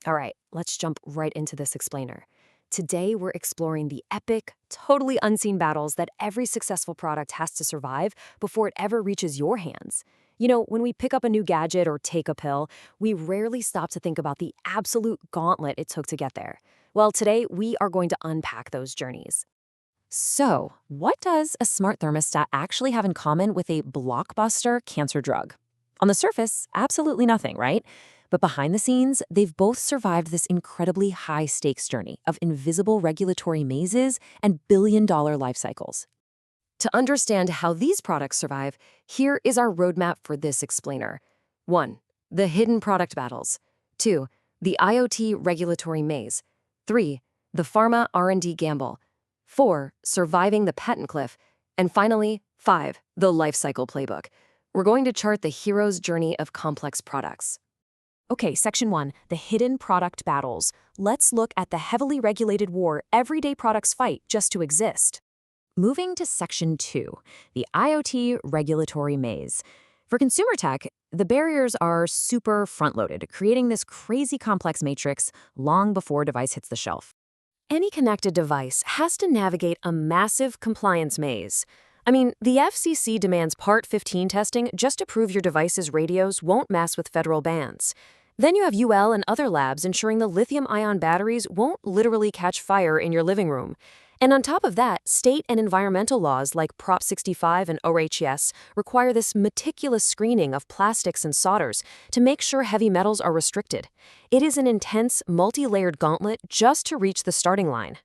All right, let's jump right into this explainer. Today, we're exploring the epic, totally unseen battles that every successful product has to survive before it ever reaches your hands. When we pick up a new gadget or take a pill, we rarely stop to think about the absolute gauntlet it took to get there. Well, today, we are going to unpack those journeys. So, what does a smart thermostat actually have in common with a blockbuster cancer drug? On the surface, absolutely nothing, right? But behind the scenes, they've both survived this incredibly high-stakes journey of invisible regulatory mazes and billion-dollar life cycles. To understand how these products survive, here is our roadmap for this explainer. 1. The hidden product battles. 2. The IoT regulatory maze. 3. The pharma R&D gamble. 4. Surviving the patent cliff. And finally, 5. The Lifecycle playbook. We're going to chart the hero's journey of complex products. Okay, Section 1, the hidden product battles. Let's look at the heavily regulated war everyday products fight just to exist. Moving to Section 2, the IoT regulatory maze. For consumer tech, the barriers are super front-loaded, creating this crazy complex matrix long before a device hits the shelf. Any connected device has to navigate a massive compliance maze. The FCC demands Part 15 testing just to prove your device's radios won't mess with federal bans. Then you have UL and other labs ensuring the lithium-ion batteries won't literally catch fire in your living room. And on top of that, state and environmental laws like Prop 65 and OHS require this meticulous screening of plastics and solders to make sure heavy metals are restricted. It is an intense, multi-layered gauntlet just to reach the starting line.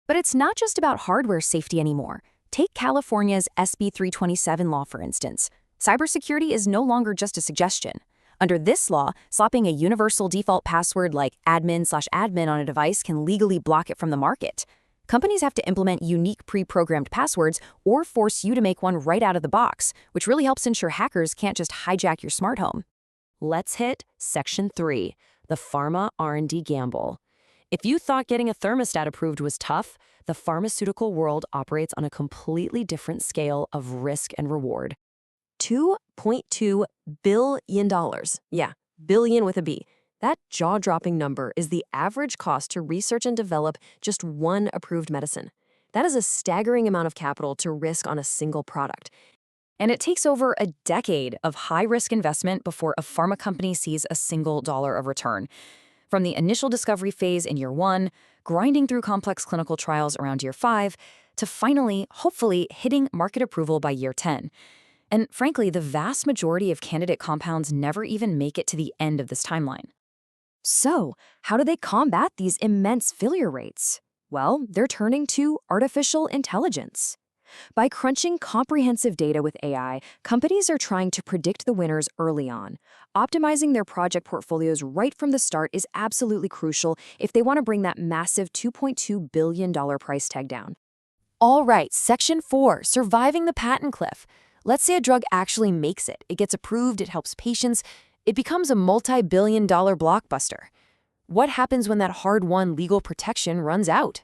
But it's not just about hardware safety anymore. Take California's SB 327 law, for instance. Cybersecurity is no longer just a suggestion. Under this law, slapping a universal default password like admin/admin on a device can legally block it from the market. Companies have to implement unique pre-programmed passwords or force you to make one right out of the box, which really helps ensure hackers can't just hijack your smart home. Let's hit Section 3, the Pharma R&D gamble. If you thought getting a thermostat approved was tough, the pharmaceutical world operates on a completely different scale of risk and reward. $2.2 billion. Yeah, billion with a B. That jaw-dropping number is the average cost to research and develop just one approved medicine. That is a staggering amount of capital to risk on a single product. And it takes over a decade of high-risk investment before a pharma company sees a single dollar of return. From the initial discovery phase in year 1, grinding through complex clinical trials around year 5, to finally, hopefully, hitting market approval by year 10. And frankly, the vast majority of candidate compounds never even make it to the end of this timeline. So, how do they combat these immense failure rates? Well, they're turning to artificial intelligence. By crunching comprehensive data with AI, companies are trying to predict the winners early on. Optimizing their project portfolios right from the start is absolutely crucial if they want to bring that massive $2.2 billion price tag down. All right, Section 4, surviving the patent cliff. Let's say a drug actually makes it. It gets approved, it helps patients, it becomes a multi-billion-dollar blockbuster. What happens when that hard-won legal protection runs out?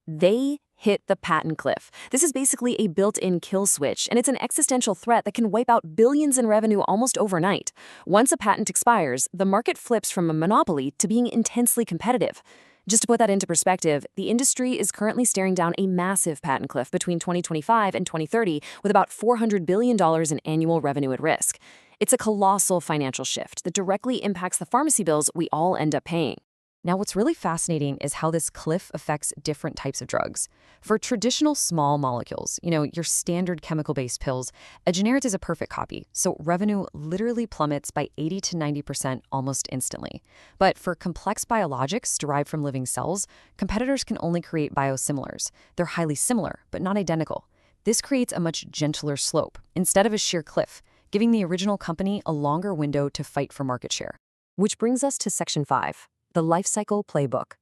They hit the patent cliff. This is basically a built-in kill switch, and it's an existential threat that can wipe out billions in revenue almost overnight. Once a patent expires, the market flips from a monopoly to being intensely competitive. Just to put that into perspective, the industry is currently staring down a massive patent cliff between 2025 and 2030 with about $400 billion in annual revenue at risk. It's a colossal financial shift that directly impacts the pharmacy bills we all end up paying. Now, what's really fascinating is how this cliff affects different types of drugs. For traditional small molecules, your standard chemical-based pills, a generic is a perfect copy, so revenue literally plummets by 80 to 90% almost instantly. But for complex biologics derived from living cells, competitors can only create biosimilars. They're highly similar, but not identical. This creates a much gentler slope, instead of a sheer cliff, giving the original company a longer window to fight for market share. Which brings us to Section 5. The Lifecycle playbook.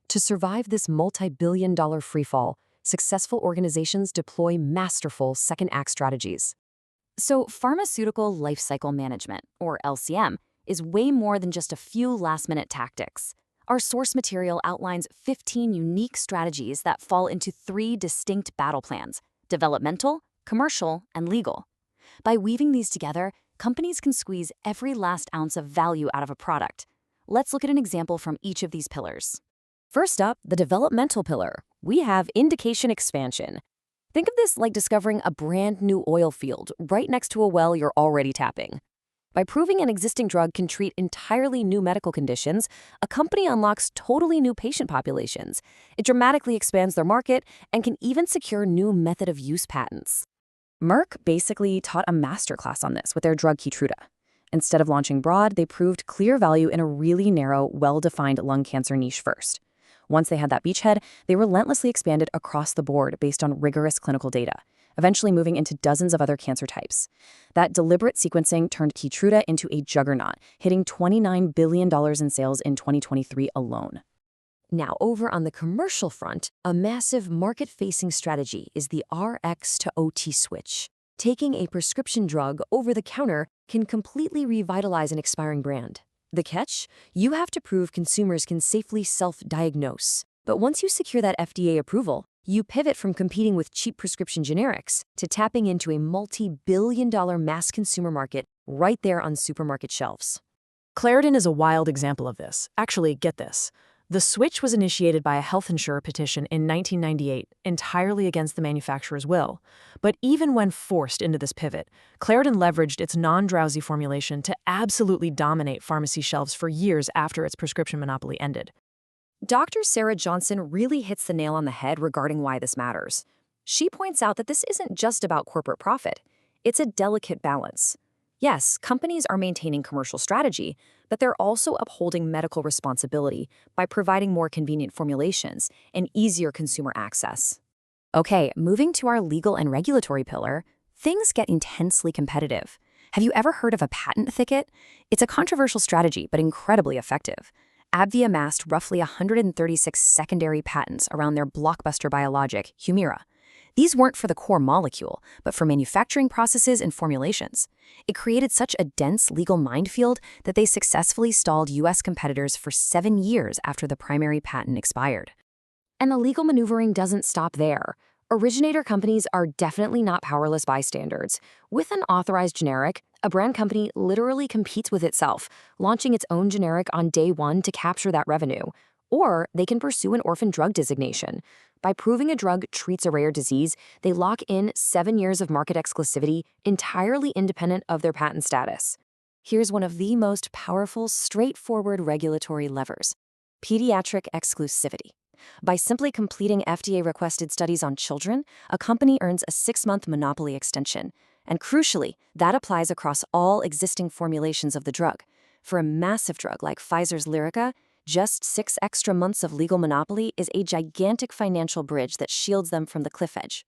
To survive this multi-billion-dollar freefall, successful organizations deploy masterful second-act strategies. So, pharmaceutical lifecycle management, or LCM, is way more than just a few last-minute tactics. Our source material outlines 15 unique strategies that fall into 3 distinct battle plans: developmental, commercial, and legal. By weaving these together, companies can squeeze every last ounce of value out of a product. let's look at an example from each of these pillars. First up, the developmental pillar. We have indication expansion. Think of this like discovering a brand new oil field right next to a well you're already tapping. By proving an existing drug can treat entirely new medical conditions, a company unlocks totally new patient populations. It dramatically expands their market and can even secure new method of use patents. Merck basically taught a masterclass on this with their drug Keytruda. Instead of launching broad, they proved clear value in a really narrow, well-defined lung cancer niche first. Once they had that beachhead, they relentlessly expanded across the board based on rigorous clinical data, eventually moving into dozens of other cancer types. That deliberate sequencing turned Keytruda into a juggernaut, hitting $29 billion in sales in 2023 alone. Now, over on the commercial front, a massive market-facing strategy is the Rx-to-OTC switch. Taking a prescription drug over the counter can completely revitalize an expiring brand. The catch? You have to prove consumers can safely self-diagnose. But once you secure that FDA approval, you pivot from competing with cheap prescription generics to tapping into a multi-billion-dollar mass consumer market right there on supermarket shelves. Claritin is a wild example of this. Actually, get this. The switch was initiated by a health insurer petition in 1998, entirely against the manufacturer's will. But even when forced into this pivot, Claritin leveraged its non-drowsy formulation to absolutely dominate pharmacy shelves for years after its prescription monopoly ended. Dr. Sarah Johnson really hits the nail on the head regarding why this matters. She points out that this isn't just about corporate profit. It's a delicate balance. Yes, companies are maintaining commercial strategy, but they're also upholding medical responsibility by providing more convenient formulations and easier consumer access. Okay, moving to our legal and regulatory pillar, things get intensely competitive. Have you ever heard of a patent thicket? It's a controversial strategy, but incredibly effective. AbbVie amassed roughly 136 secondary patents around their blockbuster biologic, Humira. These weren't for the core molecule, but for manufacturing processes and formulations. It created such a dense legal minefield that they successfully stalled U.S. competitors for 7 years after the primary patent expired. And the legal maneuvering doesn't stop there. Originator companies are definitely not powerless bystanders. With an authorized generic, a brand company literally competes with itself, launching its own generic on day one to capture that revenue. Or they can pursue an orphan drug designation. By proving a drug treats a rare disease, they lock in 7 years of market exclusivity entirely independent of their patent status. Here's one of the most powerful, straightforward regulatory levers: pediatric exclusivity. By simply completing FDA-requested studies on children, a company earns a 6-month monopoly extension. And crucially, that applies across all existing formulations of the drug. For a massive drug like Pfizer's Lyrica, just 6 extra months of legal monopoly is a gigantic financial bridge that shields them from the cliff edge.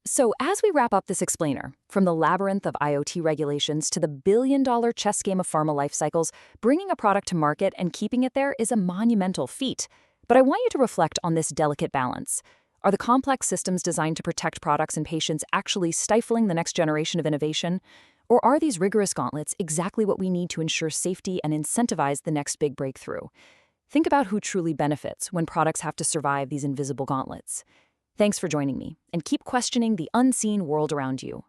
So as we wrap up this explainer, from the labyrinth of IoT regulations to the billion-dollar chess game of pharma life cycles, bringing a product to market and keeping it there is a monumental feat. But I want you to reflect on this delicate balance. Are the complex systems designed to protect products and patients actually stifling the next generation of innovation? Or are these rigorous gauntlets exactly what we need to ensure safety and incentivize the next big breakthrough? Think about who truly benefits when products have to survive these invisible gauntlets. Thanks for joining me, and keep questioning the unseen world around you.